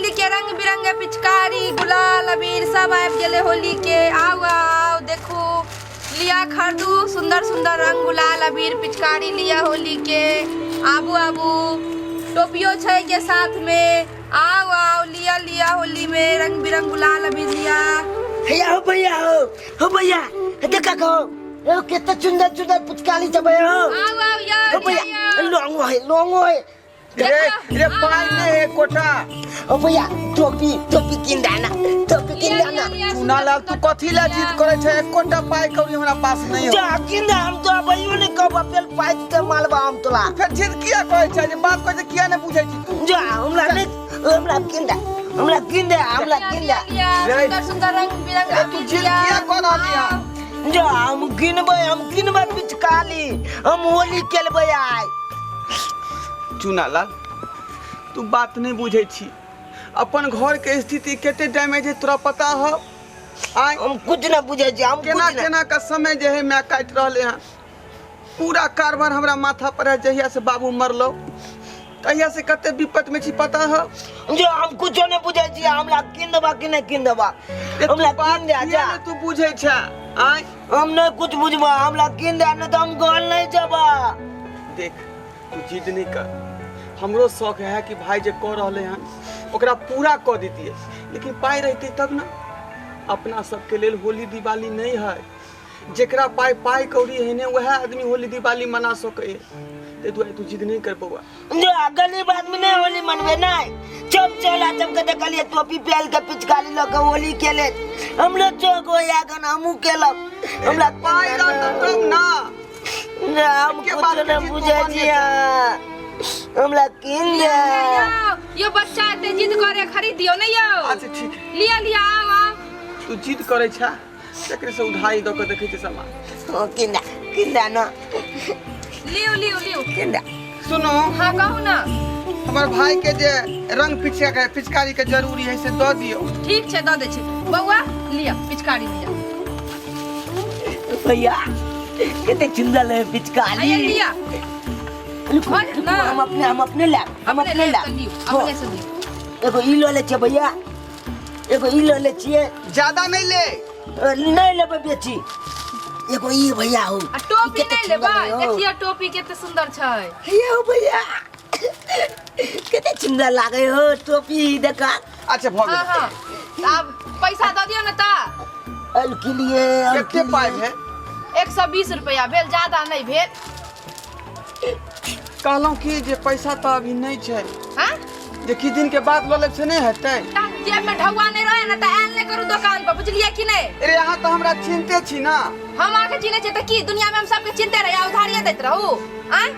होली के रंग बिरंगे पिचकारी गुलाल अबीर सब आबि गेले होली के। आओ आओ देखो लिया खरीदू सुंदर सुंदर रंग गुलाल अबीर पिचकारी लिया होली के। आबू आबू टोपियो छै के साथ में। आओ आओ लिया लिया होली में रंग बिरंग गुलाल अबीर लिया। हो भैया देखा को ओ कितना सुंदर सुंदर पिचकारी सब है। आओ आओ यार लॉन्ग है रे पाई ने कोठा ओ भैया टोपी टोपी किन दाना टोपी किन दाना। सुनालाल तू कथी ला जिद करे छे? कोटा पाई कौड़ी हमरा पास नहीं हो। जा किन दाम तो भैया ने कब पेल पाई के मालबा हम तोला। फिर जिद किया करे छे? जे बात कहै छे किया ने बुझै छी? जा हमरा किन दा सुंदर सुंदर रंग बिरंग तू जिद किया कर रहली? जा हम किनबे पिचकारी हम होली खेलबे आइ। चुनालाल तू बात नहीं बुझे छी। अपन घर के स्थिति केते डैमेज है तोरा पता हो? आय हम कुछ ना बुझे छी। हम केना केना का समय जे है मैं काट रहले हैं। पूरा कारभार हमरा माथा पर है। जहिया से बाबू मरलो तहिया से कते विपत में छी पता हो? जो हम कुछ नहीं बुझे छी। हमरा किन देबा कि नहीं किन देबा हमरा किन दे जा। तू बुझे छ? आय हम नहीं कुछ बुझबा हमरा किन दे न तो हम घर नहीं जाबा। देख तू जिद नहीं कर। हमरो शौक है कि भाई जे कह रहले हैं ओकरा पूरा कर देतिए। लेकिन पाई रहते तब ना। अपना सबके लेल होली दिवाली नहीं है। जेकरा पाई कौड़ी है ने वह आदमी होली दिवाली मना सके। ते तू जिद नहीं कर पौआ। जो गरीब आदमी नहीं होली मनबे नहीं। चला जब के देखलिए टोपी पहन के पिचकारी ल के होली खेले हमरो चौक हो या गन हमू खेलब। हमरा पाई रहत तब ना। हम कुछ नहीं बुझे छी। हमरा किन दे। यो बच्चा एते जिद करे खरीदियो नहीं यो। अच्छा ठीक है लिया लिया आओ। तू जिद करे छ एकरे से उधारी द के देखै छ सामान। ओ किन दा ना लियो किन दा। सुनो हां कहू ना। हमर भाई के जे रंग पिचकारी के जरूरी है से द दियो। ठीक छे द दे छी। बौआ लिया पिचकारी लिया। भैया कितने सुंदर है पिचकारी। आइए लिया हम अपने ले अपने से लियो। एगो ई ले छे भैया एगो ई ले छिए। ज्यादा नहीं ले नहीं लेबे बेची। एगो ई भैया हो आ टोपी नहीं लेबा। देखिए टोपी केते सुंदर छै। ये भैया कितने सुंदर लागे हो टोपी देखा। अच्छा भ गेल। हां अब पैसा द दियो न ता। अल के लिए कितने पाई है? 120 रुपया भेल ज्यादा नहीं भेल। कहलौं कि जे पैसा तो अभी नहीं छै। हां जे कि दिन के बाद ल लेब से नहीं हेतै। जेब में ढौआ नहीं रहे न त आल नहीं करू दुकान पर बुझलिए कि नहीं। अरे यहाँ तो हमरा चिंते छी ना। हम आके चिन्हे छै त की दुनिया में हम सबके चिंते रहे उधारिये देत रहू। हां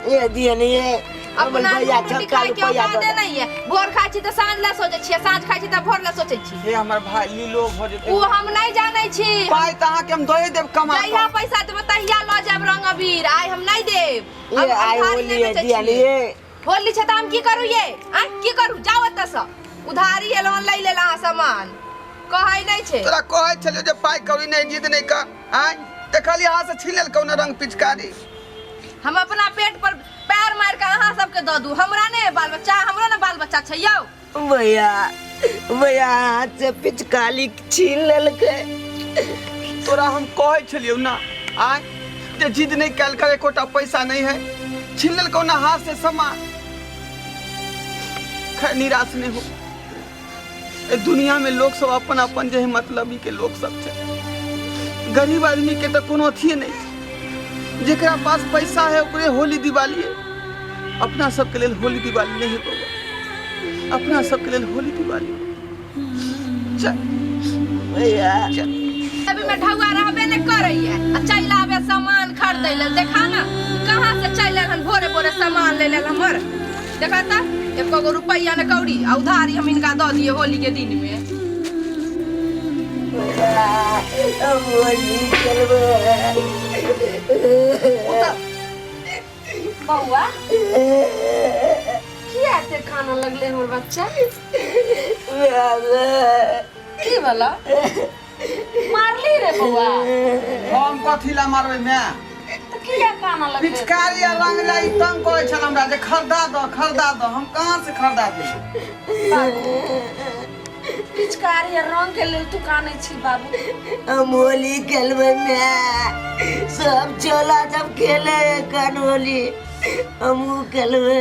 ये दिए नहीं है अपना भैया छक्का रुपया दे नहीं है। भोर खाइ छी त साँझ ला सोचे छी साँझ खाइ छी त भोर ला सोचे छी। हे हमर भाई लीलो भ जेतै। वो हम नहीं जानै छी। पाई त अहाँ के हम दए देब कमा के। जहिया पैसा देब तहिया ल जाब रंग अबीर। आइ हम नहीं देब। ये आई होली है दिया नहीं है। होली छ त हम की करू ये? की करू जाओ एत से उधारी है लोन ले लेला सामान कहै नहीं छे। तोरा कहै छलियो जे पाई कौड़ी नहीं जिद नहीं कर। आय देखली हां से छीन लेल कौन रंग पिचकारी। हम अपना पेट पर पैर मार के अहाँ सबके द दू। हमरा ने बाल बच्चा हमरो ने बाल बच्चा छै यौ। भैया हाथ से पिचकारी छीन लेल के। तोरा हम कहै छलियो ना आय जे जिद नहीं कैल करे कोटा पैसा नहीं है। छीन लेल कौन हाथ से सामान। खैर निराश नहीं हो। ए दुनिया में लोग सब अपन अपन जे मतलबी के लोग सब छै। गरीब आदमी के तो कोनो अथिए नहीं। जेकरा पास पैसा है ओकरे होली दिवाली है। अपना सबके लेल होली दिवाली नहीं होगा। अपना सबके लेल होली दिवाली चल भैया अभी मैं ढौआ रहबे नहीं करई है। चल आवे सामान खरीदै ले देखा ना कहां से चल हन भोरे भोरे सामान ले ले हमर। देखा त एको गो रुपया न कौड़ी आ उधारी हम इनका द दिए होली के दिन में। होली खेलबे बउआ किया ते खाना लगले हमर बच्चा? की वाला मारली रे बउआ? हम कथी ला मारबे मैं? किया काना लगे पिचकारी आ रंग लाई तंग करे छल हमरा जे खरीदा दो हम कहां से खरीदा दे पिचकारी और रंग के लेल तू काने छी बाबू हम होली खेलबे में सब चला जब खेले कन होली हम खेलबे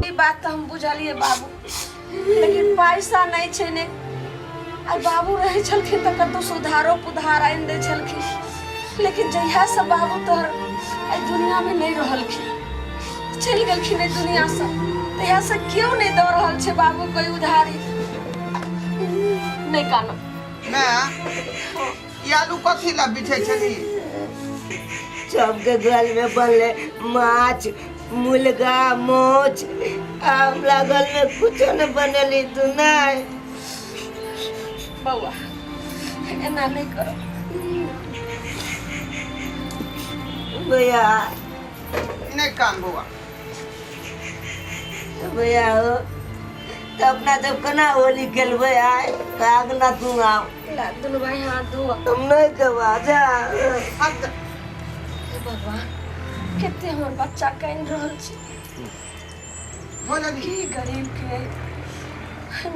ई बात तो हम बुझलिए बाबू लेकिन पैसा नहीं छे ने आ बाबू रहे छलखिन त कतो सुधारो पुधार आइन दे छलखिन लेकिन जहिया से बाबू तोहर आई दुनिया में नहीं रहलखिन चल गेलखिन दुनिया से तहिया से क्यों नहीं दे रहल छे बाबू कोई उधारी नहीं कानो मैं ई आलू कथी ला बिछे छली सबके घर में बनले माछ मुर्गा मोच हम लागल में कुछ न बनेली तू नहीं बउआ एना नहीं करो भैया नहीं कान बुआ भैया हो तो अपना जब कना होली खेलबे आए काग ना तू आओ ला दुनु भाई हाथ धो हम नहीं कबा जा हट भगवान केते हमर बच्चा काइन रहल छी हो लगी की गरीब के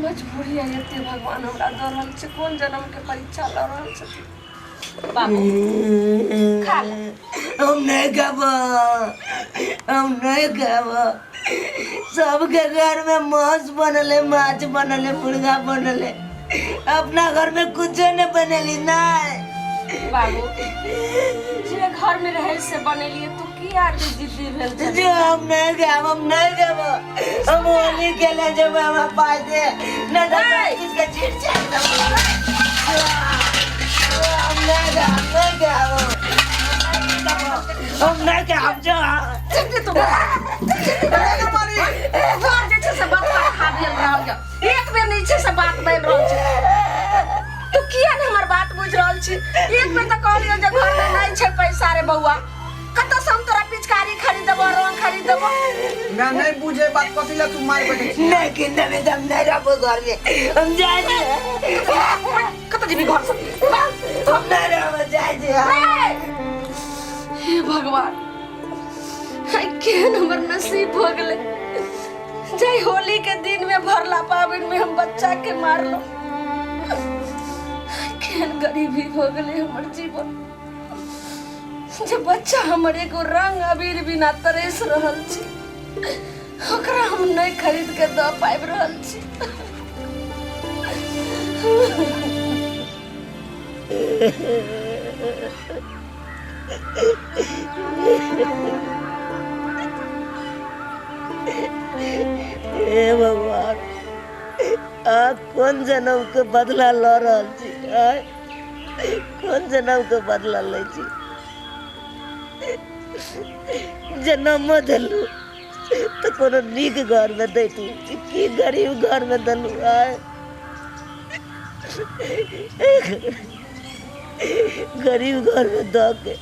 मजबूरी है एते भगवान हमरा दऽ रहल छै कोन जन्म के परीक्षा लऽ रहल छथिन बाबू खा ले हम नहीं कबा हम नहीं कबा सबके घर में मांस बनले माछ बनले मुर्गा बनले अपना घर में कुछ नहीं बनेली नहीं बाबू जे घर में रहे से बनेलिए तू की आर जिद्दी भेल छै जो हम नहीं गए हम होली खेले जब हम पाए थे न इसका चिड़चिड़ हम नहीं गए हम जो तू घर जे छै से बात खा देल रहल छ एक बेर नहीं छै से बात बन रहल छै तू किया ने हमर बात बुझ रहल छी एक बेर त कहलियो जे घर में नहीं छै पैसा रे बउआ कत से हम तोरा पिचकारी खरीद देबो रंग खरीद देबो मैं नहीं बुझे बात कथी ला तू मार बैठे छी नहीं कि नहीं दम नहीं रहो घर में हम जाए कत जेबी घर से हम नहीं रहो जाए हे भगवान आई केहन हमर नसीब हो गेले जय होली के दिन में भरला पावन में हम बच्चा के मारलो केहन गरीबी हो गेले हमर जीवन जे बच्चा हमर एगो रंग अबीर बिना तरेस रहल छी ओकरा हम नहीं खरीद के द पाबि रहल छी हे भगवान कौन जन्म के बदला ल रहल छी कौन जन्म के बदला ले छी जन्म देलू तो कोनो नीक घर में दैतू की गरीब घर में देलू गरीब घर में द के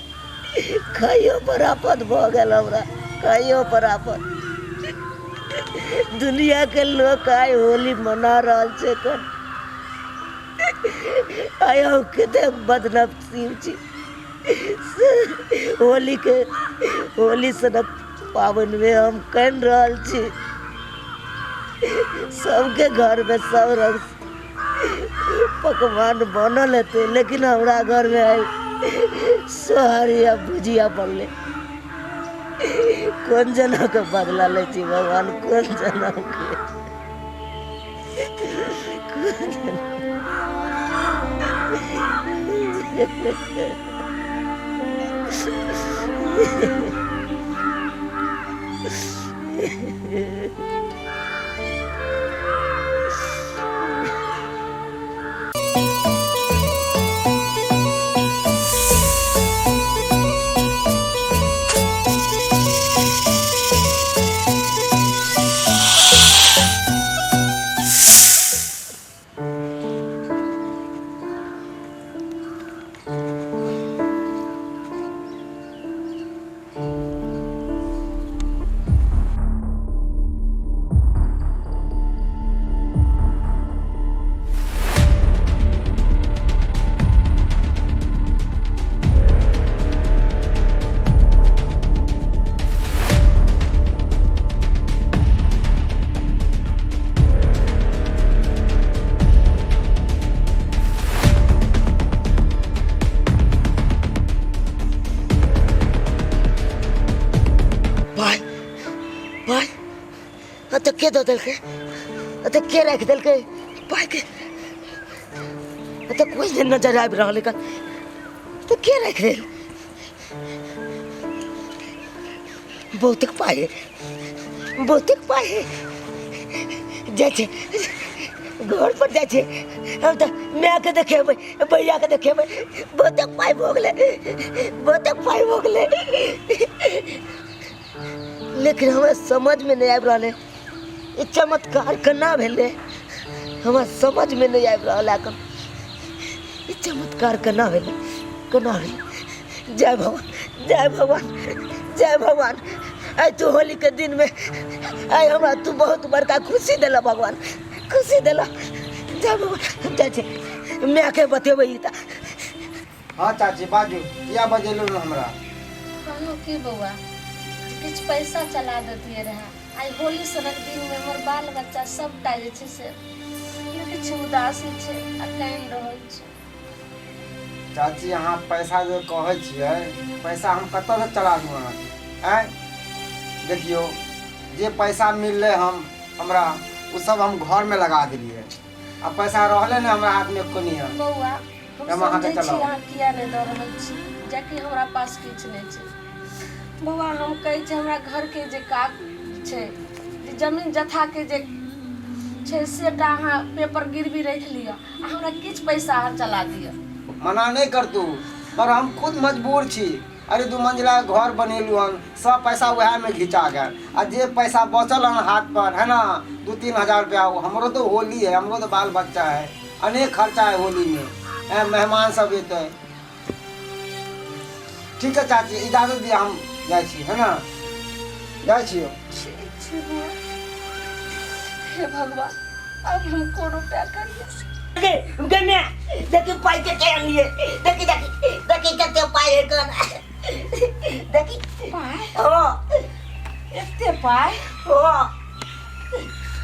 खाइयो पर आफत भ गेल हमरा खाइयो पर आफत दुनिया के लोग आय होली मना रहल छै कन आयो कते बदनसीब छी होली सनक पावन में हम कन रहल छी सबके घर में सब रंग पकवान बनल हेतै लेकिन हमरा घर में आई सोहारिया भुजिया बनले कौन जन्म के बदला ले छी भगवान कौन जन्म के तो के दो दिल के तो के रख दिल के पाई के तो कोई दिन नजर आ रहा लेकिन तो के रख दिल बहुतक पाए जैसे घर पर जैसे हम तो मैं के देखे भैया के देखे बहुतक पाई भोगले लेकिन हमें समझ में नहीं आब रहा है ये चमत्कार केना भेले हमें समझ में नहीं आब रहा है ये चमत्कार केना भेले जय भगवान आई तू होली के दिन में आई हमरा तू बहुत बड़का खुशी दिला भगवान खुशी दिला जय भगवान चाची मैं के बतेबै त हाँ चाची बाजू किया बजेलू हमरा कहलो की बउआ कुछ पैसा चला देतिए रहा आई होली सनक दिन में हमर बाल बच्चा सबटा जे छै से किछ उदासी छै आ काइन रहल छै चाची अहाँ पैसा जो कहै छियै पैसा हम कतऽ से चला दूँ अहाँ देखियो जे पैसा मिलले हमरा उ सब हम घर में लगा दिलिए आ पैसा रहले ने हमरा हाथ में कोनी है बउआ हम समझै छी अहाँ किया नै दऽ रहल छी जबकि हमरा पास किछ नै छै बउआ हम कहै छी हमरा घर के जे काग छै जमीन जथा के जे छै सेटा अहाँ पेपर गिरवी रख लिअ आ हमरा किछ पैसा अहाँ चला दिअ मना नहीं कर तू पर हम खुद मजबूर छी अरे 2 मंजिला घर बनेलू हम सब पैसा वह में घिचा गया आ जे पैसा बचल हन हाथ पर है ना 2-3 हजार रुपया हमरो तो होली है हमरो तो बाल बच्चा है अनेक खर्चा है होली में मेहमान सब एते ठीक है चाची इजाजत दिया हम जाए छी है ना जाए छियो हे भगवान अब हम कोनो रुपया करिए गन्ना देखी पाई के लिए देखी कते पाई है कौन देखी पाई ओ एते पाई ओ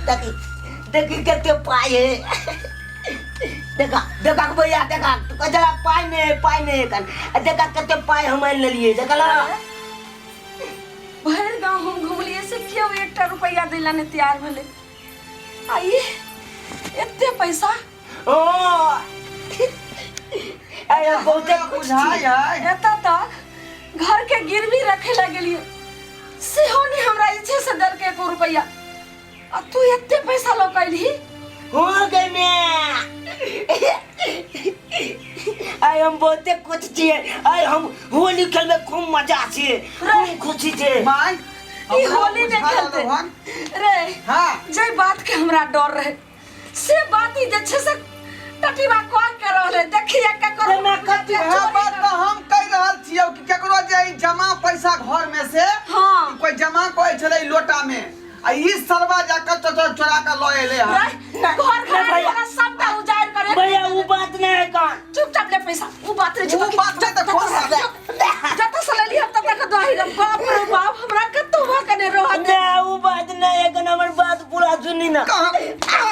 देखी कते पाई है देखा भैया देखा तो जरा पाई नहीं कन देखा कते पाई हम ले लिए देखला भर गांव हम घुमलिए से क्यों 1 रुपया दिला ने तैयार भले आई एते पैसा ओ अरे बहुत बुझाया एता तक घर के गिरवी रखे लगलिए सेहो ने हमरा इच्छे से दर के 1 रुपया आ तू एते पैसा लौकैली हो गए मैं आई हम बहुते कुछ छिए आई हम होली खेल में खूब मजा छिए खूब खुशी छे माय ई होली में खेलते रे हां जे बात के हमरा डर रहे से बात ही जे छै से टटीबा कॉल कर रहले देखिए ककरो मैं कति है बात तो हम कह रहल छियो कि केकरो जे जमा पैसा घर में से हां कोई जमा कोई छले लोटा में आ ई सरवा जाकर चोरा के ल एले घर वाला सबटा उजाड़ करे भैया वो बात नहीं है कौन चुपचाप ले पैसा वो बात रे वो बात छै त खोल जत से लेली हम तब तक दही रे बाप रे बाप हमरा कतो भा कने रहत ना वो बात नहीं है कौन हमर बात पूरा सुनी ना कहां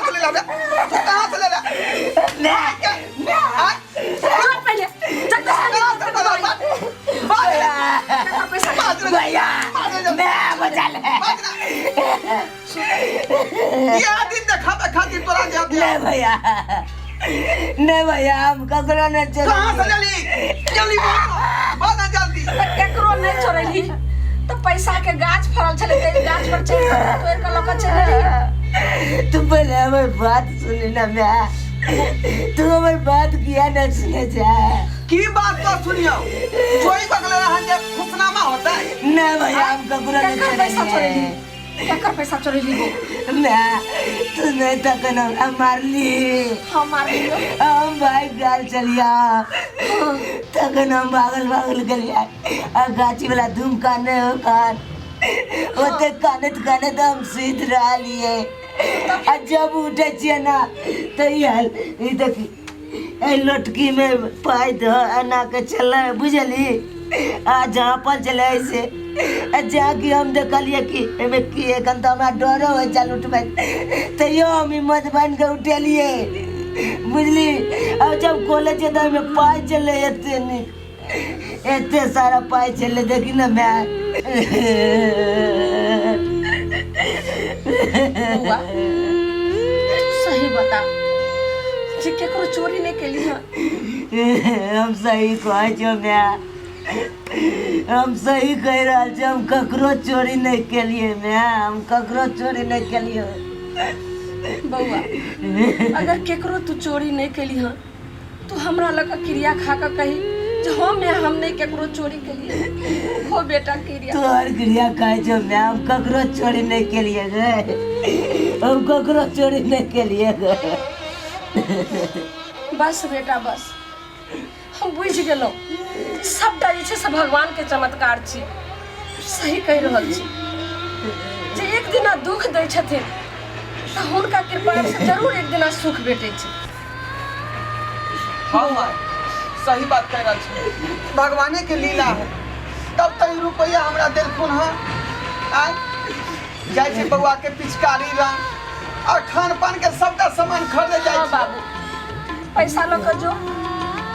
से ले ला कहां से ले ला ना चल पहले जत से पैसा भैया मैं बचा ले ये दिन देखाबे खातिर तोरा जब नहीं भैया हम ककरो नहीं चल कहां से ले ली जल्दी बोल जल्दी केकरो नहीं छोड़ली तो पैसा के गाछ फरल छले ते गाछ पर चढ़ के तोड़ के लोक चलेली तू पहले हमारी बात सुनी ना मैं तू हमारी बात किया ना सुने जा की बात तो सुनियो चोरी बगले रहन जे खुशनामा होता है नहीं भैया हम ककरो नहीं पैसा चलेली छोड़ली केकर पैसा चोरेली वो मैं तू नहीं तक ना मार ली हम मार लियो हम भाई गाल चलिया तक ना भागल गलिया आ गाची वाला धूम काने हो कान ओते काने हम सीध रहा लिए आ जब उठे छिए ना तो ये देखी ए लटकी में पाई ध अना के चला बुझली आ जहाँ पर चले से जाके हम देखलिए कि एमे की एकन तो हमरा डरो हो चल उठबे तैयो हम हिम्मत बन के उठेलिए बुझली अब जब कॉलेज के में पाई चले एते सारा पाई चले देखी ना मैं बउआ सही बता जे केकरो चोरी नहीं केली है। हम सही कहै छौ माय, हम सही कह रहल छी, हम ककरो चोरी नहीं केलिए माय, हम ककरो चोरी नहीं केलिए। बउआ अगर केकरो तू चोरी नहीं केली है तो हमरा लग क्रिया खा कर कही जे हम नहीं केकरो चोरी केलिए। हो बेटा क्रिया तोहर क्रिया कहै छौ माय, हम ककरो चोरी नहीं केलिए गे, हम ककरो चोरी नहीं केलिए गे। बस बेटा बस हम बुझ गेलौ सबटा जे छै से भगवान के चमत्कार छी। सही कहि रहल छी जे एक दिना दुख दै छथिन तऽ हुनका कृपा से जरूर एक दिना सुख भेटै छै। हाँ माँ सही बात कह रहा छी, भगवाने के लीला है। तब तक रुपया हमरा देलखुन है, आय जाय छै बउआ के पिचकारी रंग और खान पान के सबटा सामान खरीदे जाय हाँ छै। बाबू पैसा लऽ कऽ जो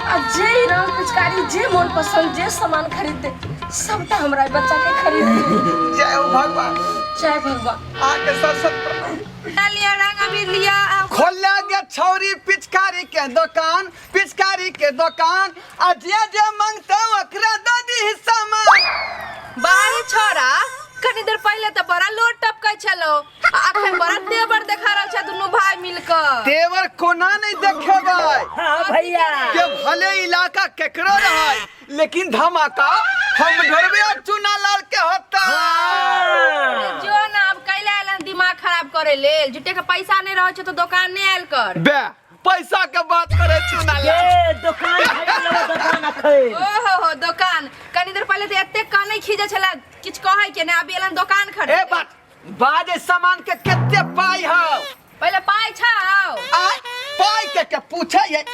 आ जे रंग पिचकारी जे मन पसंद जे सामान खरीदते सबटा हमरा बच्चा के खरीद दे। जय हो भगवान, जय भगवान। आके सत लिया रंग अबीर लिया खोला गे छौरी पिचकारी के दुकान, पिचकारी के दुकान आ जे मांगते ओकरा दे दी सामान। बाहरी छोरा कनी देर पहले तो बड़ा लोट टपकै छलो, अखन बड़ा देवर देखा रहल छ दुनू भाई मिलकर। देवर कोना नहीं देखेबै हाँ भैया, के भले इलाका केकरो रहे लेकिन धमाका हम ढोरबे चुना लाल के होता। जो ना अब कैला एलन दिमाग खराब करे लेल, जुटे के पैसा नहीं रहै छ तो दुकान नहीं आयल कर। बे पैसा के बात करे चुना लाल। ये दुकान है, दुकान है। ओहो दुकान कनी देर पहले तो एते कानै खीजे छला, किछ कहै के ने अभी एलन दुकान खरीदे। ए बात बाजे सामान के केते पाई हो? पहले पाई छाओ आ पाई के पूछे ये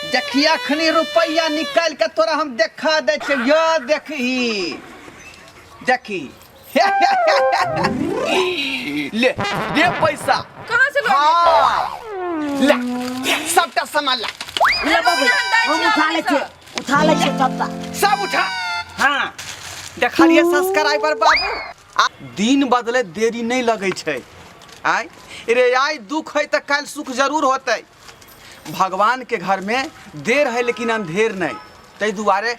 देखिया खनी रुपया निकाल के तोरा हम देखा दे छै। यो देखी देखी ले ले पैसा कहां से हाँ ले सबटा सामान ला। ले बाबू हम उठा ले छे, उठा ले छे सबटा। सब उठा। हाँ देखलिए सब्सक्राइबर बाबू, दिन बदले देरी नहीं लगे छै। आय रे आय दुख है तो कल सुख जरूर होते। भगवान के घर में देर है लेकिन अंधेर नहीं। तै दुआरे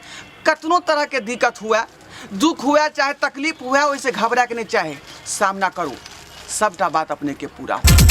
कतनो तरह के दिक्कत हुआ, दुख हुआ चाहे तकलीफ हुआ, वैसे घबरा के नहीं चाहे सामना करू, सबटा बात अपने के पूरा हो।